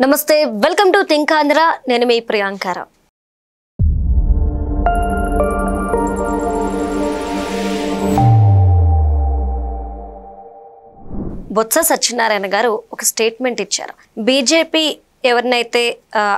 నమస్తే, welcome to think Andhra. నేను మీ ప్రియాంకర. బొత్స సత్యనారాయణ గారు ఒక స్టేట్మెంట్ ఇచ్చారు. బీజేపీ ఎవరినైతే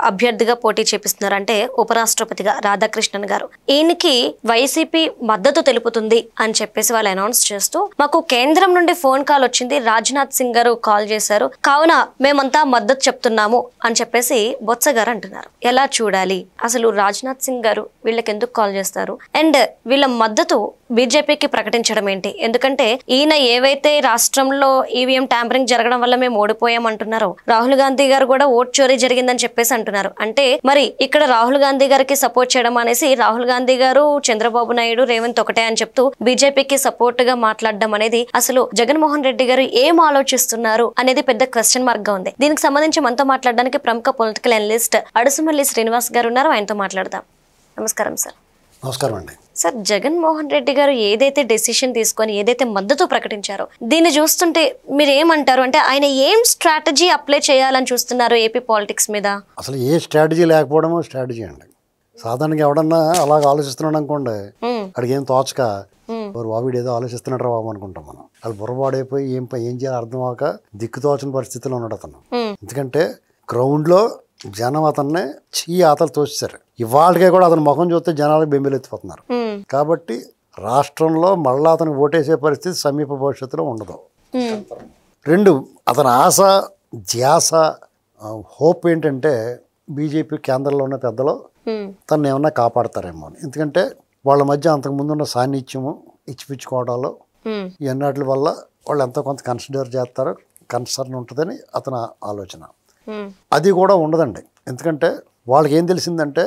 అభ్యర్థిగా పోటీ చేపిస్తున్నారంటే ఉపరాష్ట్రపతిగా రాధాకృష్ణన్ గారు, ఈయనకి వైసీపీ మద్దతు తెలుపుతుంది అని చెప్పేసి వాళ్ళు అనౌన్స్ చేస్తూ, మాకు కేంద్రం నుండి ఫోన్ కాల్ వచ్చింది, రాజ్నాథ్ సింగ్ గారు కాల్ చేశారు, కావున మేమంతా మద్దతు చెప్తున్నాము అని చెప్పేసి బొత్స గారు అంటున్నారు. ఎలా చూడాలి అసలు? రాజ్నాథ్ సింగ్ గారు వీళ్ళకి ఎందుకు కాల్ చేస్తారు అండ్ వీళ్ళ మద్దతు బీజేపీకి ప్రకటించడం ఏంటి? ఎందుకంటే ఈయన ఏవైతే రాష్ట్రంలో ఈవీఎం ట్యాంపరింగ్ జరగడం వల్ల మేము ఓడిపోయాం అంటున్నారో, రాహుల్ గాంధీ గారు కూడా ఓట్ చోరీ జరిగిందని చెప్పేసి అంటున్నారు. అంటే మరి ఇక్కడ రాహుల్ గాంధీ గారికి సపోర్ట్ చేయడం అనేసి రాహుల్ గాంధీ గారు, చంద్రబాబు నాయుడు, రేవంత్ ఒకటే అని చెప్తూ బీజేపీకి సపోర్ట్ గా మాట్లాడడం అనేది అసలు జగన్మోహన్ రెడ్డి గారు ఏం ఆలోచిస్తున్నారు అనేది పెద్ద క్వశ్చన్ మార్క్ గా ఉంది. దీనికి సంబంధించి మనతో మాట్లాడడానికి ప్రముఖ పొలిటికల్ అనలిస్ట్ అడుసుమల్లి శ్రీనివాస్ గారు ఉన్నారు. ఆయనతో మాట్లాడదాం. నమస్కారం సార్. నమస్కారం అండి. సార్, జగన్మోహన్ రెడ్డి గారు ఏదైతే డెసిషన్ తీసుకొని ఏదైతే మద్దతు ప్రకటించారో దీన్ని చూస్తుంటే మీరు ఏమంటారు? అంటే ఆయన ఏం స్ట్రాటజీ అప్లై చేయాలని చూస్తున్నారు ఏపీ పాలిటిక్స్ మీద? అసలు ఏ స్ట్రాటజీ లేకపోవడమో స్ట్రాటజీ అండి. సాధారణంగా ఎవడన్నా అలాగ ఆలోచిస్తున్నాడు అనుకోండి, అడిగి ఏం తోచక వావిడు ఏదో ఆలోచిస్తున్నాడు రా బాబు అనుకుంటాం మనం. వాళ్ళు బుర్రపాడైపోయి ఏం చేయాలి అర్థం అవ్వక దిక్కుతోచని పరిస్థితిలో ఉన్నాడు అతను. ఎందుకంటే గ్రౌండ్లో జనం అతన్ని ఆతలు తోసేశారు. ఇవాళకే కూడా అతని ముఖం చూస్తే జనాలకు బెంబేలెత్తిపోతున్నారు. కాబట్టి రాష్ట్రంలో మళ్ళా అతను ఓటేసే పరిస్థితి సమీప భవిష్యత్తులో ఉండదు. రెండు, అతని ఆశ, ధ్యాస, హోప్ ఏంటంటే బీజేపీ కేంద్రంలో ఉన్న పెద్దలు తను ఏమన్నా కాపాడతారేమో అని. ఎందుకంటే వాళ్ళ మధ్య అంతకుముందున్న సాన్నిధ్యము, ఇచ్చిపుచ్చుకోవడాలు, ఇవన్నిటి వల్ల వాళ్ళు ఎంతో కొంత కన్సిడర్ చేస్తారు, కన్సర్న్ ఉంటుందని అతని ఆలోచన. అది కూడా ఉండదండి. ఎందుకంటే వాళ్ళకి ఏం తెలిసిందంటే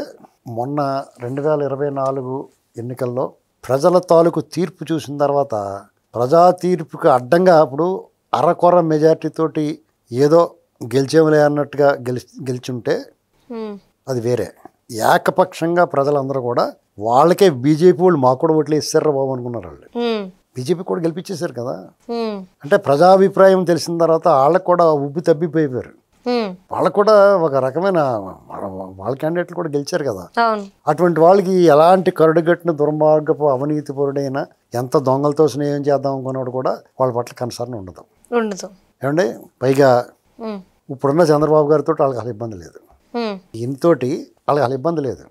మొన్న 2024 ఎన్నికల్లో ప్రజల తాలూకు తీర్పు చూసిన తర్వాత ప్రజా తీర్పుకి అడ్డంగా అప్పుడు అరకొర మెజార్టీతోటి ఏదో గెలిచేమలే అన్నట్టుగా గెలిచుంటే అది వేరే. ఏకపక్షంగా ప్రజలందరూ కూడా వాళ్ళకే బీజేపీ వాళ్ళు మాకు కూడా ఓట్లు వేస్తారా బాబు అనుకున్నారు. వాళ్ళు బీజేపీ కూడా గెలిపించేశారు కదా. అంటే ప్రజాభిప్రాయం తెలిసిన తర్వాత వాళ్ళకు కూడా ఉబ్బి తబ్బిపోయారు. వాళ్ళకు కూడా ఒక రకమైన వాళ్ళ క్యాండిడేట్లు కూడా గెలిచారు కదా. అటువంటి వాళ్ళకి ఎలాంటి కరుడుగట్టిన దుర్మార్గపు అవినీతిపరుడైనా ఎంత దొంగలతో స్నేహం చేద్దాం అనుకున్నాడు కూడా వాళ్ళ పట్ల కన్సర్న్ ఉండదు. ఏమండి, పైగా ఇప్పుడున్న చంద్రబాబు గారితో వాళ్ళకి అసలు ఇబ్బంది లేదు, ఈయనతోటి వాళ్ళకి అసలు ఇబ్బంది లేదు.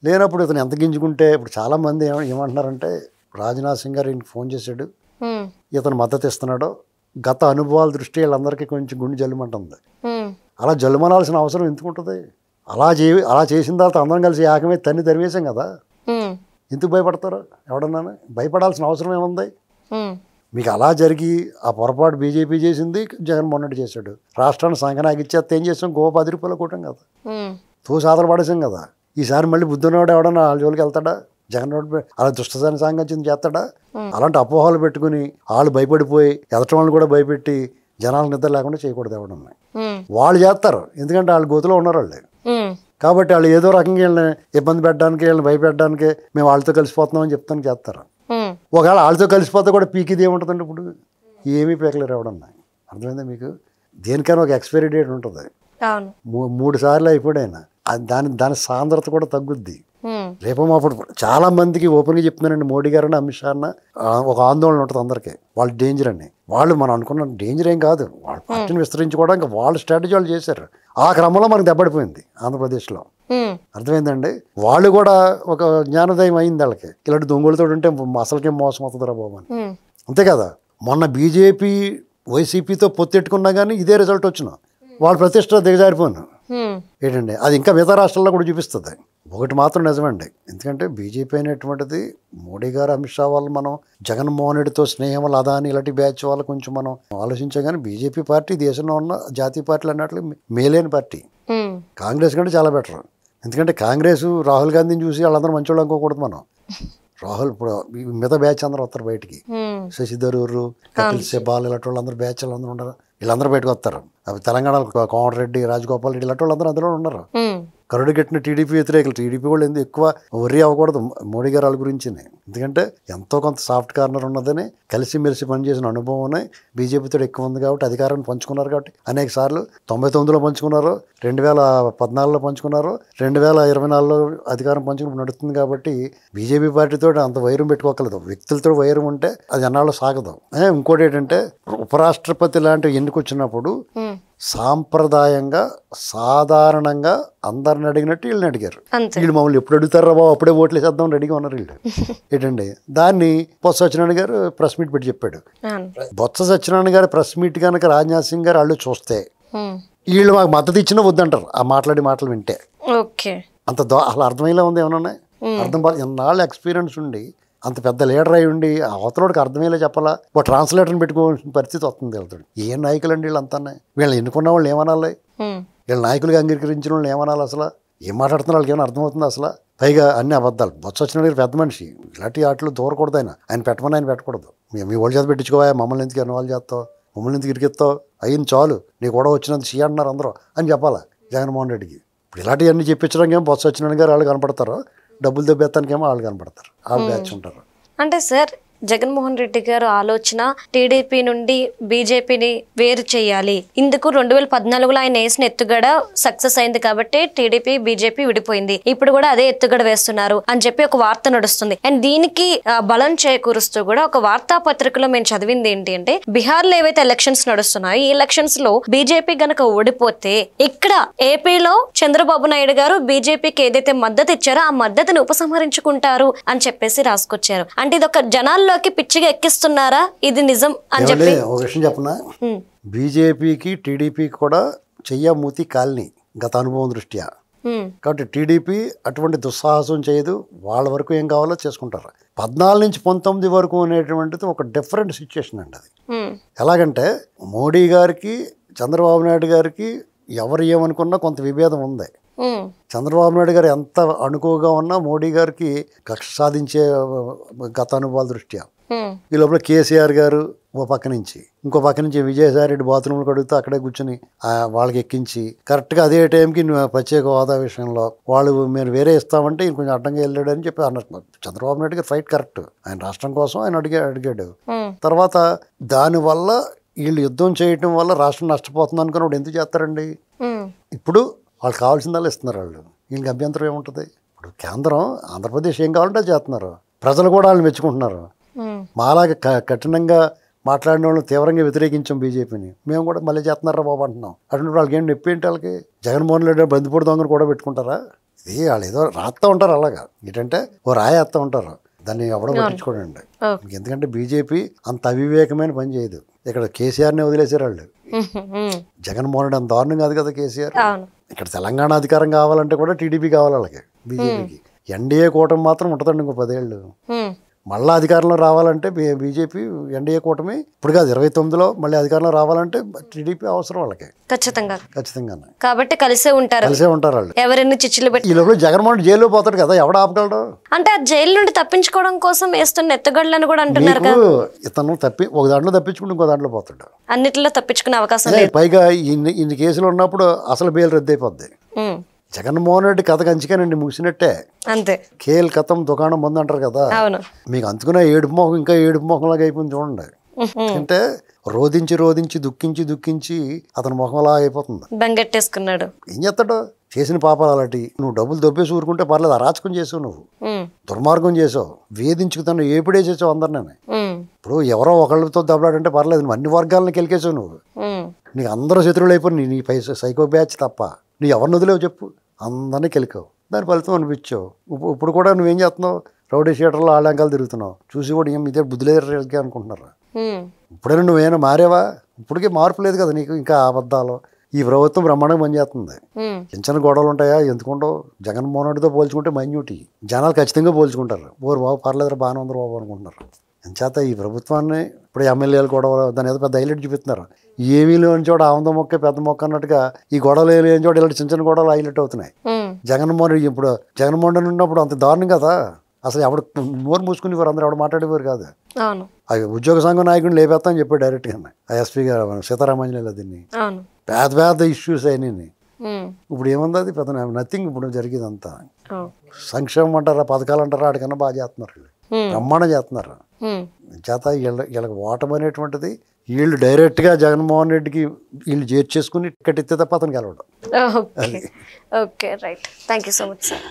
లేనప్పుడు ఇతను ఎంత గింజుకుంటే ఇప్పుడు చాలా మంది ఏమంటున్నారంటే రాజ్నాథ్ సింగ్ గారు ఈయనకి ఫోన్ చేశాడు, ఇతను మద్దతు ఇస్తున్నాడు. గత అనుభవాల దృష్టి వీళ్ళందరికీ కొంచెం గుండె జల్లుమంటుంది. అలా జల్లుమనాల్సిన అవసరం ఎందుకు ఉంటుంది? అలా చేసిన తర్వాత అందరం కలిసి ఏకమే తరివేశాం కదా. ఎందుకు భయపడతారు? ఎవడన్నా భయపడాల్సిన అవసరం ఏముంది? మీకు అలా జరిగి ఆ పొరపాటు బీజేపీ చేసింది, జగన్మోహన్ రెడ్డి చేశాడు. రాష్ట్రాన్ని సంఘనాగిచ్చేస్తే ఏం చేస్తాం? గో 10 రూపాయలు కొట్టాం కదా, తోసాదలు పడేసాం కదా. ఈసారి మళ్ళీ బుద్ధున్నవాడు ఎవడన్నా వాళ్ళ జోలికి వెళ్తాడా? జగన్ అలా దుష్టసాన్ని సాంగత్యం చేస్తాడా? అలాంటి అపోహలు పెట్టుకుని వాళ్ళు భయపడిపోయి ఎదటి వాళ్ళని కూడా భయపెట్టి జనాలు నిద్ర లేకుండా చేయకూడదు. ఎవడన్నా వాళ్ళు చేస్తారు, ఎందుకంటే వాళ్ళు గోతులో ఉన్నారు వాళ్ళు. కాబట్టి వాళ్ళు ఏదో రకంగా వీళ్ళని ఇబ్బంది పెట్టడానికి, వీళ్ళని భయపెట్టడానికి మేము వాళ్ళతో కలిసిపోతున్నాం అని చెప్తాను చేస్తారు. ఒకవేళ వాళ్ళతో కలిసిపోతే కూడా పీకిది ఏముంటుందండి? ఇప్పుడు ఏమీ పీకలేరు ఎవడన్నా. అర్థమైందా మీకు? దేనికైనా ఒక ఎక్స్పైరీ డేట్ ఉంటుంది. 3 సార్లు అయిపోయాయినా దాని సాంద్రత కూడా తగ్గుద్ది. రేపు అప్పుడు చాలా మందికి ఓపెన్గా చెప్తున్నారండి, మోడీ గారు అమిత్ షా అన్న ఒక ఆందోళన ఉంటుంది అందరికీ. వాళ్ళు డేంజర్ అని. వాళ్ళు మనం అనుకున్న డేంజర్ ఏం కాదు, వాళ్ళ పార్టీని విస్తరించుకోవడానికి వాళ్ళ స్ట్రాటజీ వాళ్ళు చేశారు. ఆ క్రమంలో మనకు దెబ్బడిపోయింది ఆంధ్రప్రదేశ్లో. అర్థమైందండి? వాళ్ళు కూడా ఒక జ్ఞానోదయం అయింది వాళ్ళకి. ఇలాంటి దొంగలతో ఉంటే అసలుకేం మోసం అవుతుందిరా బాబు అని. అంతే కదా. మొన్న బీజేపీ వైసీపీతో పొత్తెట్టుకున్నా కానీ ఇదే రిజల్ట్ వచ్చిన వాళ్ళ ప్రతిష్ట దిగజారిపోను ఏంటండి. అది ఇంకా మిగతా రాష్ట్రాల్లో కూడా చూపిస్తుంది. ఒకటి మాత్రం నిజమండి, ఎందుకంటే బీజేపీ అనేటువంటిది మోడీ గారు, అమిత్ షా వాళ్ళు, మనం జగన్మోహన్ రెడ్డితో స్నేహం వల్ల అదాని ఇలాంటి బ్యాచ్ వాళ్ళు కొంచెం మనం ఆలోచించాం. కానీ బీజేపీ పార్టీ దేశంలో ఉన్న జాతీయ పార్టీలు అన్నట్లు మేలైన పార్టీ. కాంగ్రెస్ కంటే చాలా బెటర్. ఎందుకంటే కాంగ్రెస్ రాహుల్ గాంధీని చూసి వాళ్ళందరూ మంచోళ్ళు అనుకోకూడదు మనం. రాహుల్ ఇప్పుడు మిగతా బ్యాచ్ అందరూ వస్తారు బయటికి. శశి థరూర్, కపిల్ సిబాల్ ఇలాంటి వాళ్ళందరూ బ్యాచ్ వాళ్ళందరూ ఉండరు. వీళ్ళందరూ బయటకు వస్తారు. అవి తెలంగాణలో కోమటిరెడ్డి, రాజగోపాల్ రెడ్డి ఇలాంటి వాళ్ళందరూ అందులో ఉన్నారు. కరుడు కట్టిన టీడీపీ వ్యతిరేకులు. టీడీపీ వాళ్ళు ఎందుకు ఎక్కువ వర్రీ అవ్వకూడదు మోడీ గారు వాళ్ళ గురించి. ఎందుకంటే ఎంతో కొంత సాఫ్ట్ కార్నర్ ఉన్నదని కలిసిమెలిసి పనిచేసిన అనుభవం బీజేపీతో ఎక్కువ ఉంది కాబట్టి అధికారాన్ని పంచుకున్నారు కాబట్టి అనేక సార్లు 99లో పంచుకున్నారు, 2014లో పంచుకున్నారు, 2024లో అధికారం పంచుకుని నడుస్తుంది. కాబట్టి బీజేపీ పార్టీతో అంత వైరం పెట్టుకోగలదు. వ్యక్తులతో వైరం ఉంటే అది అన్నాళ్ళు సాగదు. ఇంకోటి ఏంటంటే ఉపరాష్ట్రపతి లాంటి ఎన్నికొచ్చినప్పుడు సాంప్రదాయంగా సాధారణంగా అందరిని అడిగినట్టు వీళ్ళని అడిగారు. వీళ్ళు మమ్మల్ని ఎప్పుడు అడుగుతారా బాబు, అప్పుడే ఓట్లు వేసేద్దాం రెడీగా ఉన్నారు వీళ్ళు. ఏంటండి దాన్ని బొత్స సత్యనారాయణ గారు ప్రెస్ మీట్ పెట్టి చెప్పాడు. బొత్స సత్యనారాయణ గారు ప్రెస్ మీట్ కనుక రాజ్నాథ్ సింగ్ గారు వాళ్ళు చూస్తే వీళ్ళు మాకు మద్దతు ఇచ్చినా వద్దంటారు ఆ మాట్లాడి మాటలు వింటే. అంత అసలు అర్థమయ్యేలా ఉంది ఏమన్నా అర్థం. ఎన్నాళ్ళు ఎక్స్పీరియన్స్ ఉండి అంత పెద్ద లీడర్ అయి ఉండి అవతలోడికి అర్థమయ్యేలా చెప్పాలా, ఒక ట్రాన్స్లేటర్ని పెట్టుకోవాల్సిన పరిస్థితి వస్తుంది వెళ్తాడు. ఏ నాయకులు అండి వీళ్ళంతా? వీళ్ళని ఎన్నుకున్న వాళ్ళు ఏమనాలి? వీళ్ళ నాయకులుగా అంగీకరించిన వాళ్ళు ఏమనాలి? అసలు ఏం మాట్లాడుతున్న వాళ్ళకి ఏమైనా అర్థమవుతుంది? అసలు పైగా అన్ని అబద్ధాలు. బొత్స సత్యనారాయణ పెద్ద మనిషి, ఇలాంటి ఆటలు దూరకూడదు. ఆయన పెట్టమని ఆయన పెట్టకూడదు. మీ వాళ్ళ చేత పెట్టించుకోవా, మమ్మల్ని ఎందుకు ఇన్వాల్వ్ చేస్తావు, మమ్మల్ని ఎందుకు ఇరికిస్తావు, అయ్యింది చాలు, నీ కూడా వచ్చినంత సీ అంటున్నారు అందరూ అని చెప్పాలా జగన్మోహన్ రెడ్డికి. ఇప్పుడు ఇలాంటివన్నీ చెప్పించడానికి ఏమో బొత్స సత్యనారాయణ గారు వాళ్ళు కనపడతారు, డబ్బులు దెబ్బెత్తానికేమో వాళ్ళు కనపడతారు, వాళ్ళు బ్యాచ్ ఉంటారు. అంటే సార్ జగన్మోహన్ రెడ్డి గారు ఆలోచన టీడీపీ నుండి బీజేపీని వేరు చేయాలి. ఇందుకు 2014లో ఆయన వేసిన ఎత్తుగడ సక్సెస్ అయింది కాబట్టి టీడీపీ బీజేపీ విడిపోయింది. ఇప్పుడు కూడా అదే ఎత్తుగడ వేస్తున్నారు అని చెప్పి ఒక వార్త నడుస్తుంది. అండ్ దీనికి బలం చేకూరుస్తూ కూడా ఒక వార్తాపత్రికలో మేము చదివింది ఏంటి అంటే, బీహార్ లో ఏవైతే ఎలక్షన్స్ నడుస్తున్నాయో ఈ ఎలక్షన్స్ లో బీజేపీ గనక ఓడిపోతే ఇక్కడ ఏపీలో చంద్రబాబు నాయుడు గారు బీజేపీకి ఏదైతే మద్దతు ఇచ్చారో ఆ మద్దతుని ఉపసంహరించుకుంటారు అని చెప్పేసి రాసుకొచ్చారు. అంటే ఇది ఒక జనాల్లో పిచ్చిగా ఎక్కిస్తున్నారా, ఇది నిజం అని చెప్పి? ఒక విషయం చెప్పనా, బీజేపీకి టీడీపీకి కూడా చెయ్యమూతి కాలనీ గత అనుభవం దృష్ట్యా. కాబట్టి టీడీపీ అటువంటి దుస్సాహసం చేయదు, వాళ్ళ వరకు ఏం కావాలో చేసుకుంటారు. 14 నుంచి 19 వరకు అనేటువంటిది ఒక డిఫరెంట్ సిచ్యుయేషన్ అండి. అది ఎలాగంటే మోడీ గారికి చంద్రబాబు నాయుడు గారికి ఎవరు ఏమనుకున్నా కొంత విభేదం ఉంది. చంద్రబాబు నాయుడు గారు ఎంత అణుకువగా ఉన్నా మోడీ గారికి కక్ష సాధించే గత అనుభవాల దృష్ట్యా. ఈ లోపల కేసీఆర్ గారు ఓ పక్క నుంచి, ఇంకో పక్క నుంచి విజయసాయి రెడ్డి బాత్రూంలు కడుగుతూ అక్కడే కూర్చొని వాళ్ళకి ఎక్కించి కరెక్ట్గా అదే టైంకి ప్రత్యేక హోదా విషయంలో వాళ్ళు మీరు వేరే ఇస్తామంటే ఈయన కొంచెం అడ్డంగా వెళ్ళాడు అని చెప్పి అన్నారు. చంద్రబాబు నాయుడు గారు ఫైట్ కరెక్ట్, ఆయన రాష్ట్రం కోసం ఆయన అడిగాడు. తర్వాత దానివల్ల వీళ్ళు యుద్ధం చేయటం వల్ల రాష్ట్రం నష్టపోతుంది అనుకుని వాడు ఎందుకు చేస్తారండి? ఇప్పుడు వాళ్ళు కావాల్సిందల్లా ఇస్తున్నారు వాళ్ళు, వీళ్ళకి అభ్యంతరం ఏముంటుంది? ఇప్పుడు కేంద్రం ఆంధ్రప్రదేశ్ ఏం కావాలంటే చేస్తున్నారు, ప్రజలు కూడా వాళ్ళని మెచ్చుకుంటున్నారు. మాలాగా కఠినంగా మాట్లాడిన వాళ్ళని తీవ్రంగా వ్యతిరేకించాం బీజేపీని, మేము కూడా మళ్ళీ చేస్తున్నారా బాబు అంటున్నాం. అటువంటి వాళ్ళకి ఏం నొప్పి ఏంటి? వాళ్ళకి జగన్మోహన్ రెడ్డి బందిపూడి దొంగను కూడా పెట్టుకుంటారా? ఇది వాళ్ళు ఏదో రాస్తా ఉంటారు, అలాగా ఏంటంటే ఓ రాయేస్తా ఉంటారు, దాన్ని ఎవడో పట్టించుకోండి. ఎందుకంటే బీజేపీ అంత అవివేకమైన పని చేయదు. ఇక్కడ కేసీఆర్ని వదిలేసారు వాళ్ళు. జగన్మోహన్ రెడ్డి అంత దారుణం కాదు కదా కేసీఆర్. ఇక్కడ తెలంగాణ అధికారం కావాలంటే కూడా టీడీపీ కావాలి వాళ్ళకి, బీజేపీకి. ఎన్డీఏ కూటమి మాత్రం ఉంటుందండి ఇంకో 10 ఏళ్ళు. మళ్ళీ అధికారంలో రావాలంటే బీజేపీ ఎన్డీఏ కూటమి ఇప్పుడు కాదు 29లో మళ్ళీ అధికారంలో రావాలంటే టీడీపీ అవసరం వాళ్ళకి ఖచ్చితంగా. కాబట్టి కలిసే ఉంటారు వాళ్ళు. ఎవరైనా చిచ్చులు పెట్టి ఈ లోపల జగన్మోహన్ జైల్లో పోతాడు కదా, ఎవడ ఆపగలడు? అంటే ఆ జైలు నుండి తప్పించుకోవడం కోసం వేస్తున్న ఎత్తుగడలను కూడా అంటున్నారు కదా. ఇతను ఒక దాంట్లో తప్పించుకుంటే ఇంకో దాంట్లో పోతాడు, అన్నిటిలో తప్పించుకునే అవకాశం లేదు. పైగా ఇన్ని కేసులు ఉన్నప్పుడు అసలు బెయిల్ రద్దు అయిపోద్ది. జగన్మోహన్ రెడ్డి కథ కంచికానండి, ముగిసినట్టే. అంతే, కేల్ కథం దుకాణం బంద్ అంటారు కదా. మీకు అందుకునే ఏడుపు మొహం ఇంకా ఏడుపు మొహంలాగా అయిపోయింది చూడండి. అంటే రోధించి దుఃఖించి అతని మొహంలా అయిపోతుంది, బెంగెట్టేసుకున్నాడు. ఏం చేస్తాడు? చేసిన పాపాలు అలాంటి. నువ్వు డబ్బులు దొబ్బేసి ఊరుకుంటే పర్లేదు, అరాచకం చేసావు, నువ్వు దుర్మార్గం చేసావు, వేధించుకుతాను, ఏపిడేసేసావు అందరినీ. ఇప్పుడు ఎవరో ఒకళ్ళతో దెబ్బలాడంటే పర్లేదు, నువ్వు అన్ని వర్గాలను కెలికేసావు. నువ్వు నీకు అందరూ శత్రువులు అయిపోయి నీ సైకో బ్యాచ్ తప్ప నీ ఎవరిని వదిలేవు చెప్పు, అందరినీ కెలికావు, దాని ఫలితం అనిపించావు. ఇప్పుడు కూడా నువ్వేం చేస్తున్నావు? రౌడీ థియేటర్లో ఆళ్ళంకాలు తిరుగుతున్నావు, చూసి కూడా ఏం ఇదే బుద్ధి లేదు అనుకుంటున్నారు. ఇప్పుడైనా నువ్వేనా మారేవా? ఇప్పటికీ మార్పు లేదు కదా నీకు, ఇంకా అబద్ధాలు. ఈ ప్రభుత్వం బ్రహ్మాండంగా పనిచేస్తుంది. చిన్న గొడవలు ఉంటాయా? ఎందుకుంటావు? జగన్మోహన్ రెడ్డితో పోల్చుకుంటే మైన్యూటీ, జనాలు ఖచ్చితంగా పోల్చుకుంటారు. ఓరు బాబు పర్లేదు, బాగానే ఉంది బాబు అనుకుంటున్నారు. ఎంచేత ఈ ప్రభుత్వాన్ని ఇప్పుడు ఎమ్మెల్యేలు గొడవలు దాని ఏదో పెద్ద హైలైట్ చూపిస్తున్నారు. ఏమీ లేని చోట ఆవంద మొక్క పెద్ద మొక్క అన్నట్టుగా ఈ గొడవలు లేని చోట ఇలాంటి చిన్న గొడవలు హైలైట్ అవుతున్నాయి. జగన్మోహన్ రెడ్డి ఇప్పుడు జగన్మోహన్ రెడ్డి ఉన్నప్పుడు అంత దారుణం కదా, అసలు ఎవడు నోరు మూసుకునేవారు, అందరూ ఎవడు మాట్లాడేవారు కాదు. అవి ఉద్యోగ సంఘం నాయకుడిని లేపేస్తా అని చెప్పాడు డైరెక్ట్గా ఆ ఎస్పీ గారు సీతారామాంజనేయులు. దీన్ని పెద్ద ఇష్యూస్ అయినాయి. ఇప్పుడు ఏముంది అది పెద్ద నథింగ్ ఇప్పుడు జరిగేదంతా. ఓ. సంక్షేమం అంటారా, పథకాలు అంటారా, వాటికన్నా బాగా చేస్తున్నారు వీళ్ళు, బ్రహ్మాండం చేస్తున్నారు. చేత వీళ్ళకి ఓటమి అనేటువంటిది వీళ్ళు డైరెక్ట్గా జగన్మోహన్ రెడ్డికి వీళ్ళు చేర్చేసుకుని టికెట్ ఇస్తే తప్ప అతనికి వెళ్ళడం. Okay okay right. Thank you so much sir.